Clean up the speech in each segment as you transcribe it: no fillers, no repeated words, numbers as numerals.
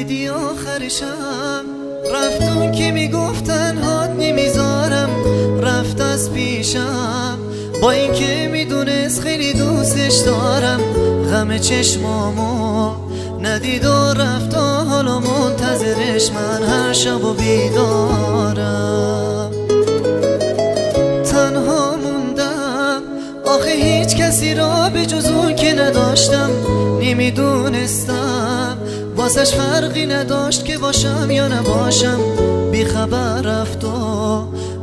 دیدی آخرشم رفتون که میگفتن هات نمیذارم، رفت از پیشم با اینکه میدونست خیلی دوستش دارم. غم چشمامو ندید و رفت و حالا منتظرش من هر شب و بیدارم. تنها موندم آخه هیچ کسی را به جز اون که نداشتم. نمیدونستم واسش فرقی نداشت که باشم یا نباشم. بی خبر رفت و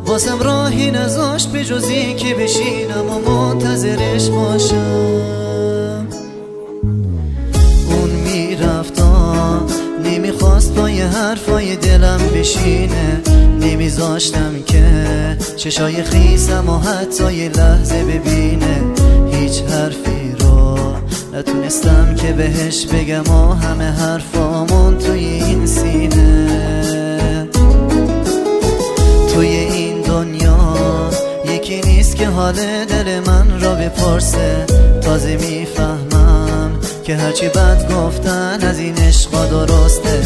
واسم راهی نذاشت به جز این که بشینم و منتظرش باشم. اون میرفت نمیخواست با یه حرفای دلم بشینه، نمیذاشتم که چشای خیسم و حتی یه لحظه ببینه. هیچ حرفی رو نتونستم که بهش بگم و همه حرفامون توی این سینه. توی این دنیا یکی نیست که حال دل من را بپرسه. تازه میفهمم که هرچی بد گفتن از این عشقا درسته.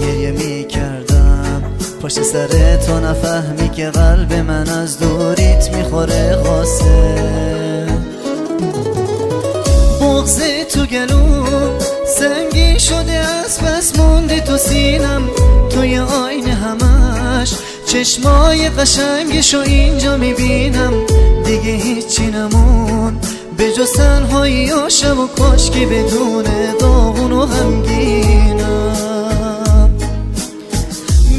گریه میکردم پشت سر تو نفهمی که قلب من از دوریت میخوره قاسه. بغض تو گلوم سنگین شده از بس مونده تو سینم. توی آینه همش چشمای قشنگشو اینجا میبینم. دیگه هیچی نمون به جز تنهایی و شب و کاشکی بدون داغون و غمگینم.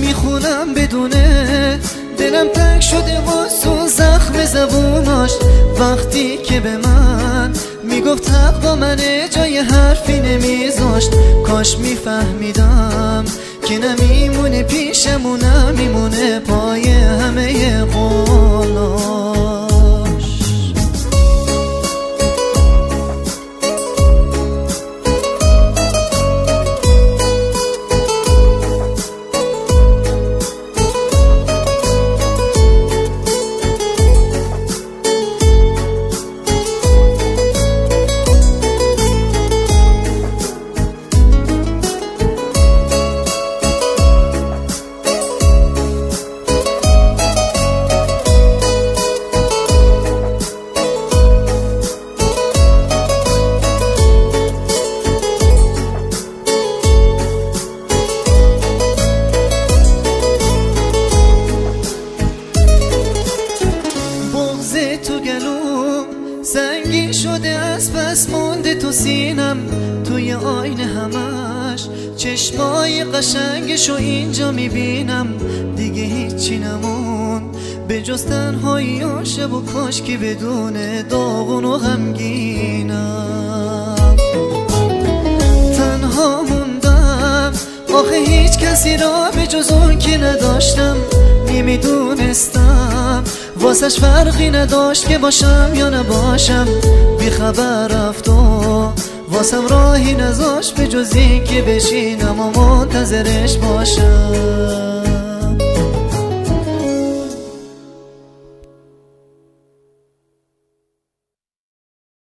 میخونم بدونه دلم تنگ شده واسه زخم زبوناش. وقتی که به من میگفت حق با منه جای حرفی نمیذاشت. کاش میفهمیدم که نمیمونه پیشمون، نمیمونه پای همه قولاش. تو گلوم سنگین شده از بس مونده تو سینم. توی آینه همش چشمای قشنگشو اینجا میبینم. دیگه هیچی نمون به جز تنهایی و شب و کاشکی بدون داغون و غمگینم. تنها موندم آخه هیچ کسی را به جز اون که نداشتم. نمیدونستم واسش فرقی نداشت که باشم یا نباشم. بی خبر رفت و واسم راهی نذاشت به جز این که بشینم و منتظرش باشم.